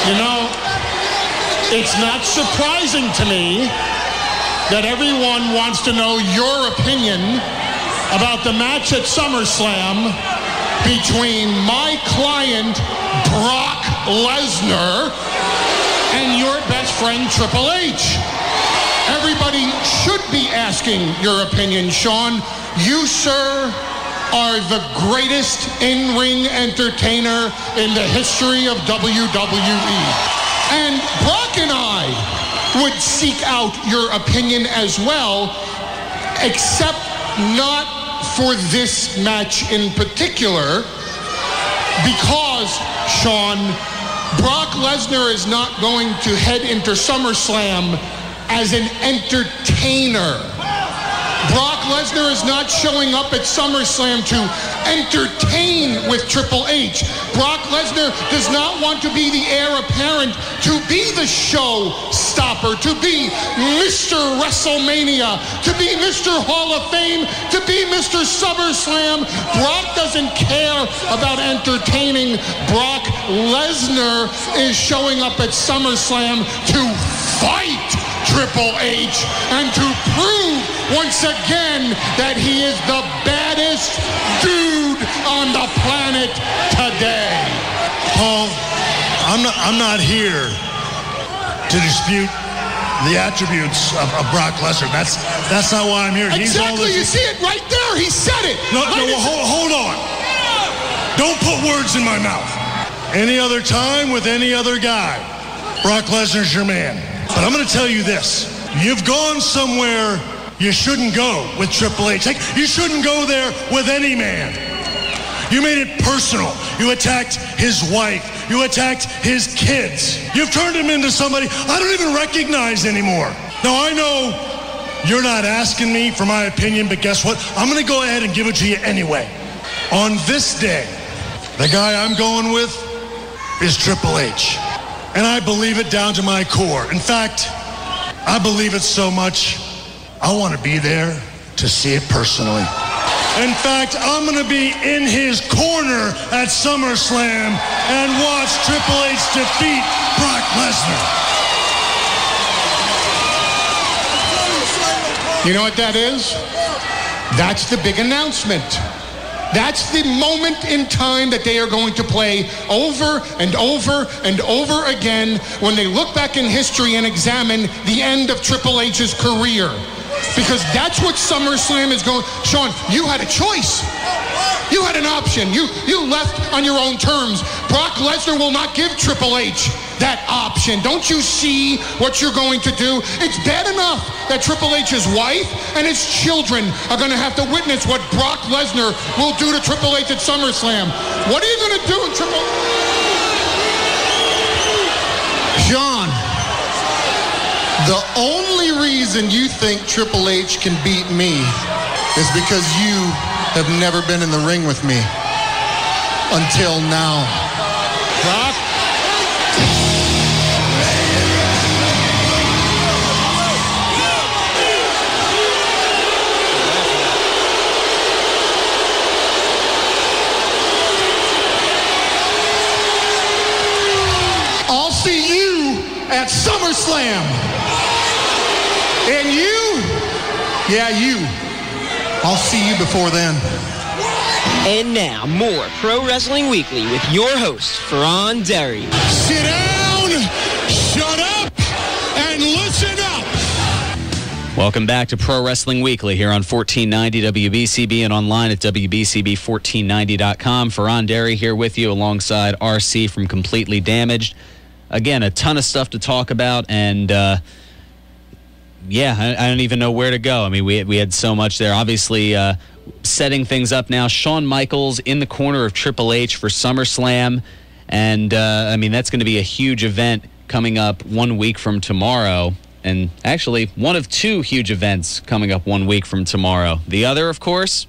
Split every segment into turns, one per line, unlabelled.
You know, it's not surprising to me that everyone wants to know your opinion about the match at SummerSlam between my client, Brock Lesnar, and your best friend, Triple H. Everybody should be asking your opinion, Sean. You, sir, are the greatest in-ring entertainer in the history of WWE. And Brock and I would seek out your opinion as well, except not for this match in particular, because, Sean, Brock Lesnar is not going to head into SummerSlam as an entertainer. Brock Lesnar is not showing up at SummerSlam to entertain with Triple H. Brock Lesnar does not want to be the heir apparent, to be the show stopper, to be Mr. WrestleMania, to be Mr. Hall of Fame, to be Mr. SummerSlam. Brock doesn't care about entertaining. Brock Lesnar is showing up at SummerSlam to fight Triple H and to prove once again that he is the baddest dude on the planet today.
Paul, I'm not here to dispute the attributes of Brock Lesnar. That's not why I'm here.
Exactly, you see it right there. He said it.
No, hold on. Don't put words in my mouth. Any other time with any other guy, Brock Lesnar's your man. But I'm going to tell you this. You've gone somewhere you shouldn't go with Triple H. You shouldn't go there with any man. You made it personal. You attacked his wife. You attacked his kids. You've turned him into somebody I don't even recognize anymore. Now, I know you're not asking me for my opinion, but guess what? I'm going to go ahead and give it to you anyway. On this day, the guy I'm going with is Triple H. And I believe it down to my core. In fact, I believe it so much, I want to be there to see it personally. In fact, I'm going to be in his corner at SummerSlam and watch Triple H defeat Brock Lesnar.
You know what that is? That's the big announcement. That's the moment in time that they are going to play over and over and over again when they look back in history and examine the end of Triple H's career. Because that's what SummerSlam is going. Sean, you had a choice. You had an option. You left on your own terms. Brock Lesnar will not give Triple H that option. Don't you see what you're going to do? It's bad enough that Triple H's wife and his children are going to have to witness what Brock Lesnar will do to Triple H at SummerSlam. What are you going to do in Triple...
John, the only reason you think Triple H can beat me is because you have never been in the ring with me until now.
Brock?
I'll see you at SummerSlam. And you? Yeah, you. I'll see you before then.
And now, more Pro Wrestling Weekly with your host, Fearon Derry.
Sit down, shut up, and listen up.
Welcome back to Pro Wrestling Weekly here on 1490 WBCB and online at WBCB1490.com. Fearon Derry here with you alongside RC from Completely Damaged. Again, a ton of stuff to talk about, and I don't even know where to go. I mean, we had so much there. Obviously, setting things up now. Shawn Michaels in the corner of Triple H for SummerSlam, and that's going to be a huge event coming up 1 week from tomorrow. And actually, one of two huge events coming up 1 week from tomorrow. The other, of course,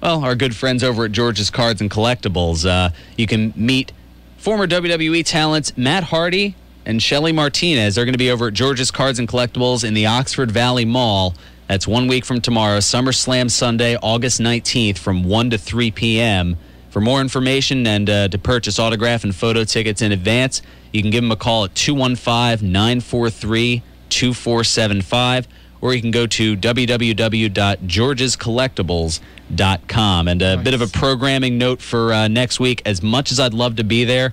well, our good friends over at George's Cards and Collectibles. You can meet former WWE talents Matt Hardy and Shelly Martinez. They're going to be over at George's Cards and Collectibles in the Oxford Valley Mall. That's 1 week from tomorrow, SummerSlam Sunday, August 19th from 1 to 3 p.m. For more information and to purchase autograph and photo tickets in advance, you can give him a call at 215-943-2475, or you can go to www.georgescollectibles.com. And a bit of a programming note for next week. As much as I'd love to be there,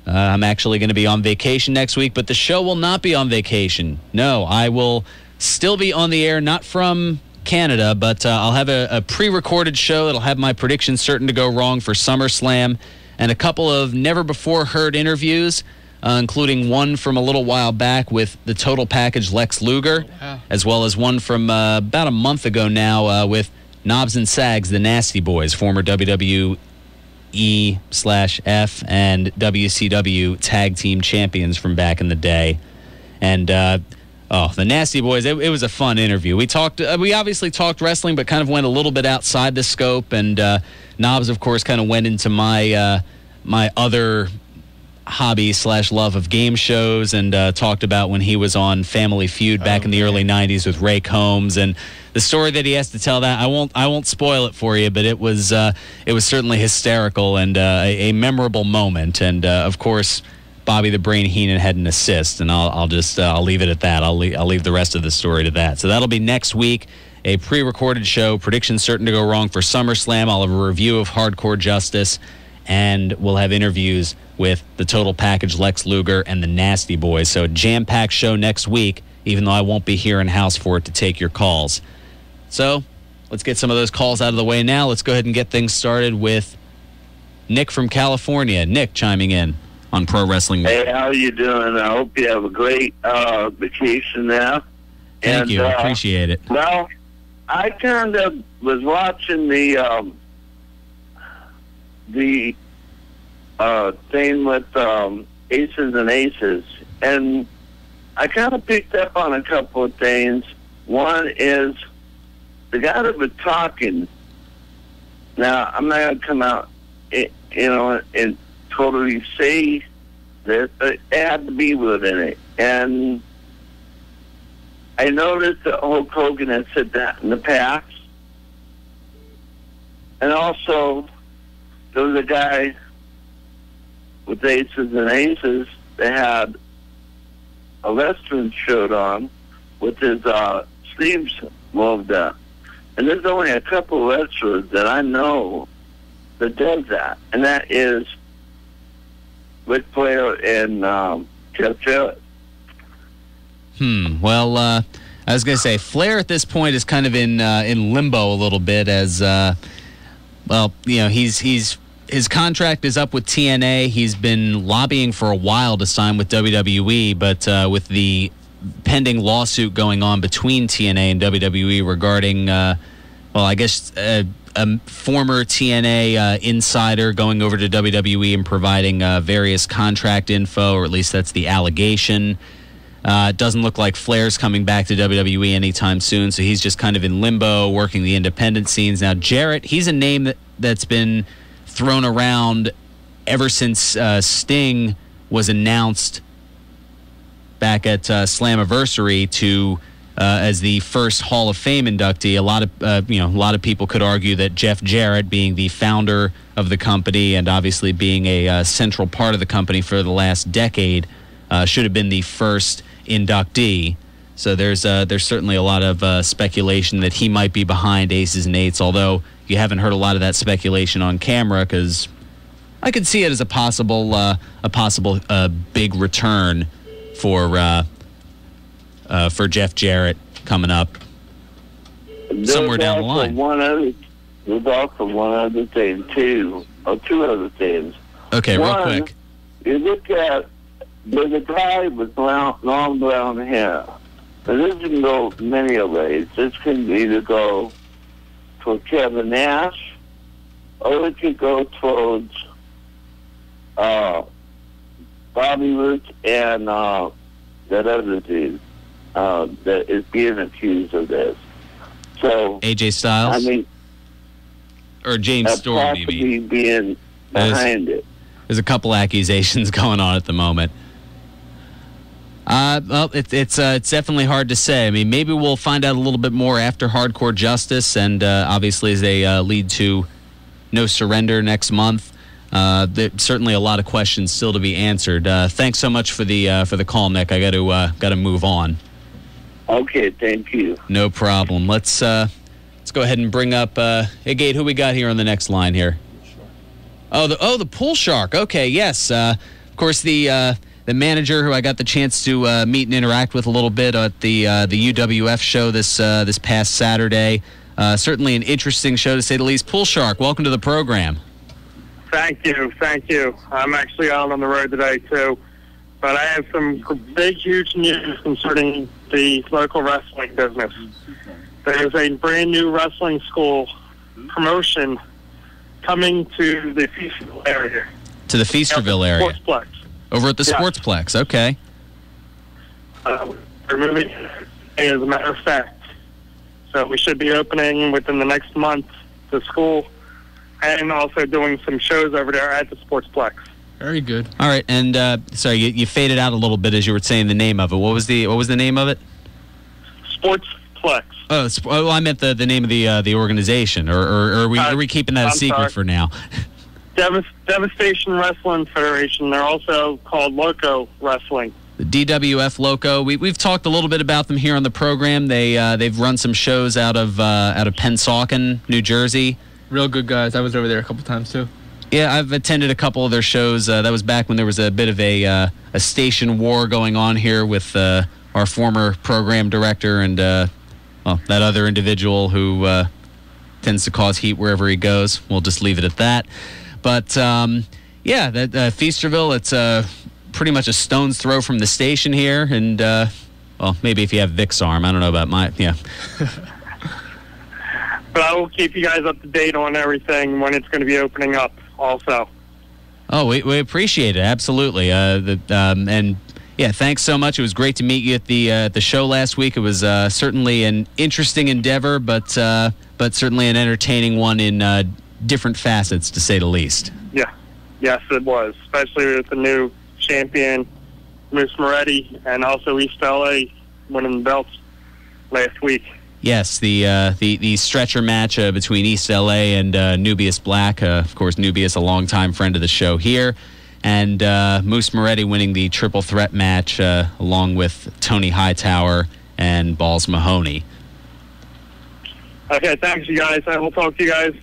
I'm actually going to be on vacation next week, but the show will not be on vacation. No, I will still be on the air, not from Canada, but I'll have a pre-recorded show that'll have my predictions certain to go wrong for SummerSlam, and a couple of never-before-heard interviews, including one from a little while back with the Total Package Lex Luger, as well as one from about a month ago now with Knobs and Sags, the Nasty Boys, former WWE/F and WCW tag team champions from back in the day. And the Nasty Boys, it was a fun interview. We obviously talked wrestling, but kind of went a little bit outside the scope. And Knobs, of course, kind of went into my other hobby/love of game shows, and talked about when he was on Family Feud back in the early 90s with Ray Combs, and the story that he has to tell. That I won't spoil it for you, but it was certainly hysterical and a memorable moment. And of course, Bobby the Brain Heenan had an assist, and I'll leave it at that. I'll leave the rest of the story to that. So that'll be next week, a pre-recorded show, predictions certain to go wrong for SummerSlam. I'll have a review of Hardcore Justice, and we'll have interviews with the Total Package Lex Luger and the Nasty Boys. So a jam-packed show next week, even though I won't be here in-house for it to take your calls. So let's get some of those calls out of the way now. Let's go ahead and get things started with Nick from California. Nick chiming in on Pro Wrestling.
Hey, how you doing? I hope you have a great vacation now.
Thank you. I appreciate it.
Well, I kind of was watching the thing with Aces and Aces, and I kind of picked up on a couple of things. One is the guy that was talking. Now, I'm not going to come out, and totally say that it had to be within it. And I noticed that Hulk Hogan had said that in the past. And also, there was a guy with Aces and Aces that had a restaurant shirt on with his sleeves moved up. And there's only a couple of wrestlers that I know that does that. And that is Ric Flair and Jeff Jarrett.
Well, I was going to say, Flair at this point is kind of in limbo a little bit as, his contract is up with TNA. He's been lobbying for a while to sign with WWE, but with the pending lawsuit going on between TNA and WWE regarding, a former TNA insider going over to WWE and providing various contract info, or at least that's the allegation. It doesn't look like Flair's coming back to WWE anytime soon, so he's just kind of in limbo, working the independent scenes. Now, Jarrett, he's a name that's been thrown around ever since Sting was announced back at Slammiversary to as the first Hall of Fame inductee. A lot of people could argue that Jeff Jarrett, being the founder of the company and obviously being a central part of the company for the last decade, should have been the first inductee. So there's certainly a lot of speculation that he might be behind Aces and Eights, although you haven't heard a lot of that speculation on camera, because I could see it as a possible big return for Jeff Jarrett coming up somewhere down the line.
There's also one other thing too, or two other things.
Okay, real quick.
You look at there's a guy with long brown hair. Now, this can go many ways. This can either go for Kevin Nash, or it could go towards Bobby Roode and that other dude that is being accused of this. So
AJ Styles?
I mean,
or James Storm, you mean?
Being behind it.
There's a couple accusations going on at the moment. Well, it's definitely hard to say. I mean, maybe we'll find out a little bit more after Hardcore Justice, and obviously as they lead to No Surrender next month. There's certainly a lot of questions still to be answered. Thanks so much for the call, Nick. I got to move on.
Okay, thank you.
No problem. Let's go ahead and bring up hey, Gate, who we got here on the next line here? The Pool Shark. Okay, yes. Of course, the manager who I got the chance to meet and interact with a little bit at the UWF show this past Saturday. Certainly an interesting show, to say the least. Pool Shark, welcome to the program.
Thank you. I'm actually out on the road today, too. But I have some big, huge news concerning the local wrestling business. There's a brand new wrestling school promotion coming to the Feasterville area.
To the Feasterville area?
Sportsplex.
Over at the Sportsplex, okay.
We're moving, as a matter of fact. So we should be opening within the next month the school, and also doing some shows over there at the Sportsplex.
Very good.
All right, and sorry, you faded out a little bit as you were saying the name of it. What was the name of it?
Sportsplex.
Oh, I meant the name of the organization, or are we keeping that a secret for now?
Devastation Wrestling Federation. They're also called Loco Wrestling.
The DWF Loco. We've talked a little bit about them here on the program. They've run some shows out of Pennsauken, New Jersey.
Real good guys. I was over there a couple times too.
Yeah, I've attended a couple of their shows. That was back when there was a bit of a station war going on here with our former program director and that other individual who tends to cause heat wherever he goes. We'll just leave it at that. But that Feasterville, it's pretty much a stone's throw from the station here, and maybe if you have Vic's arm, I don't know about
But I will keep you guys up to date on everything when it's going to be opening up also.
Oh, we appreciate it, absolutely. Thanks so much. It was great to meet you at the show last week. It was certainly an interesting endeavor, but certainly an entertaining one in different facets, to say the least.
Yeah, yes, it was, especially with the new champion, Moose Moretti, and also East LA winning the belts last week.
Yes, the stretcher match between East LA and Nubius Black. Of course, Nubius, a longtime friend of the show here. And Moose Moretti winning the triple threat match along with Tony Hightower and Balls Mahoney.
Okay, thanks, you guys. I will talk to you guys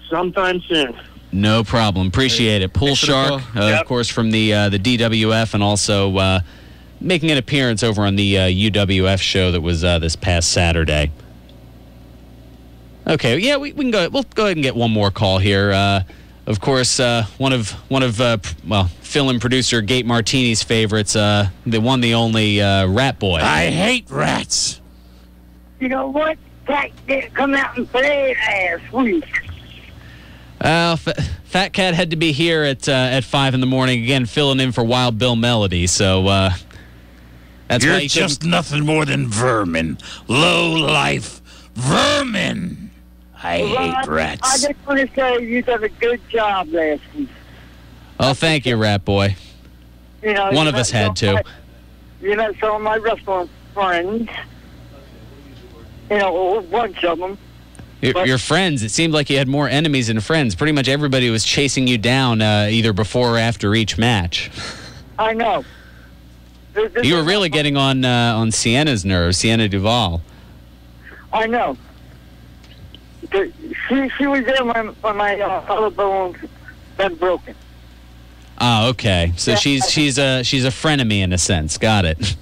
sometime soon.
No problem. Appreciate it. Pool Shark, of course, from the DWF, and also making an appearance over on the UWF show that was this past Saturday. Okay, yeah, we can go. We'll go ahead and get one more call here. Of course, one of Phil and producer Gate Martini's favorites, the one, the only Rat Boy.
I hate rats.
You know what? Cat didn't come out and play last week.
Fat Cat had to be here at 5 in the morning again, filling in for Wild Bill Melody. So that's
You're
why
just nothing more than vermin, low life vermin. I hate rats.
I just want to say you did a good job last week.
Oh, thank you, Rat Boy.
You know,
one of us had to.
You know, some of my wrestling friends. You know, a bunch of them.
Your friends, it seemed like you had more enemies than friends. Pretty much everybody was chasing you down either before or after each match.
I know.
You were really getting on Sienna's nerves, Sienna Duval.
I know. She was there when my collarbone's been broken.
Oh, okay. So yeah. she's a frenemy in a sense. Got it.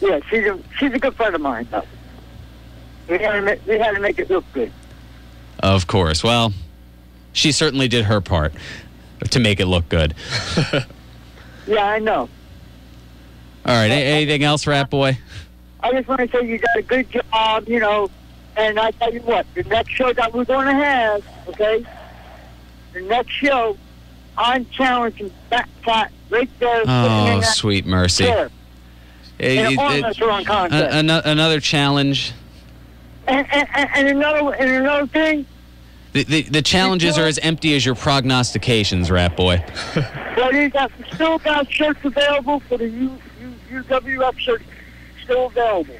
Yeah, she's a good friend of mine. Though. We had to make it look good.
Of course. Well, she certainly did her part to make it look good.
Yeah, I know.
All right. Anything else, Rat Boy?
I just want to say you got a good job, you know, and I tell you what, the next show that we're going to have, okay, the next show, I'm challenging Fat Cat right there.
Oh, sweet mercy.
Chair.
Another challenge.
And another thing.
The challenges are as empty as your prognostications, Rat Boy.
But we still got shirts available for the UWF shirts. Still available.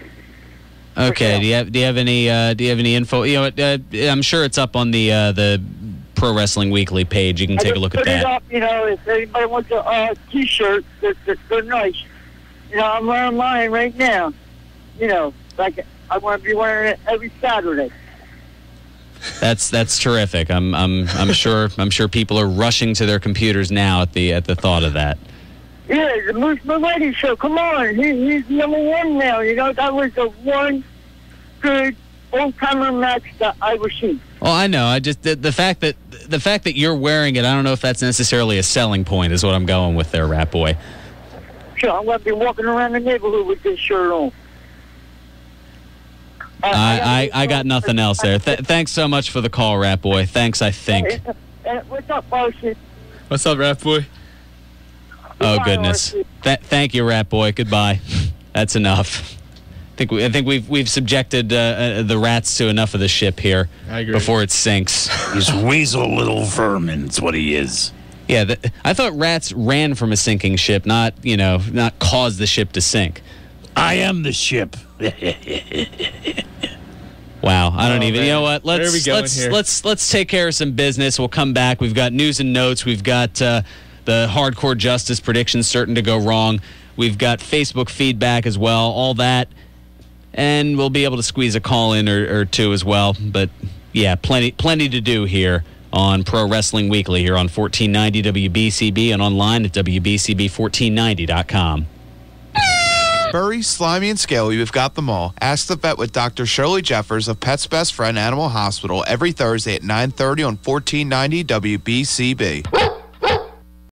Okay. Do you have any info? You know, I'm sure it's up on the Pro Wrestling Weekly page. You can take a look at that.
Put it up, if anybody wants a T-shirt they're nice. I'm wearing mine right now. Like I want to be wearing it every Saturday.
That's terrific. I'm sure people are rushing to their computers now at the thought of that.
Yeah, the Moose Malady show. Come on, he's #1 now. That was the one good old-timer match that I ever seen.
Well, I know. I just the fact that you're wearing it, I don't know if that's necessarily a selling point. Is what I'm going with there, Rat Boy.
Sure, I'm gonna be walking around the neighborhood with this shirt on.
I got nothing else there. Thanks so much for the call, Rat Boy. Thanks, I think.
What's up, Marcy?
What's up, Rat Boy?
Oh, goodness. Thank you, Rat Boy. Goodbye. That's enough. I think we've subjected the rats to enough of the ship here before it sinks.
He's weasel little vermin. That's what he is.
Yeah, I thought rats ran from a sinking ship, not caused the ship to sink.
I am the ship.
Wow, I don't even.
Man.
You know what? Let's take care of some business. We'll come back. We've got news and notes. We've got the Hardcore Justice predictions certain to go wrong. We've got Facebook feedback as well. All that, and we'll be able to squeeze a call in or two as well. But yeah, plenty to do here on Pro Wrestling Weekly here on 1490 WBCB and online at WBCB1490.com.
Furry, slimy, and scaly, we've got them all. Ask the Vet with Dr. Shirley Jeffers of Pet's Best Friend Animal Hospital every Thursday at 9:30 on 1490 WBCB.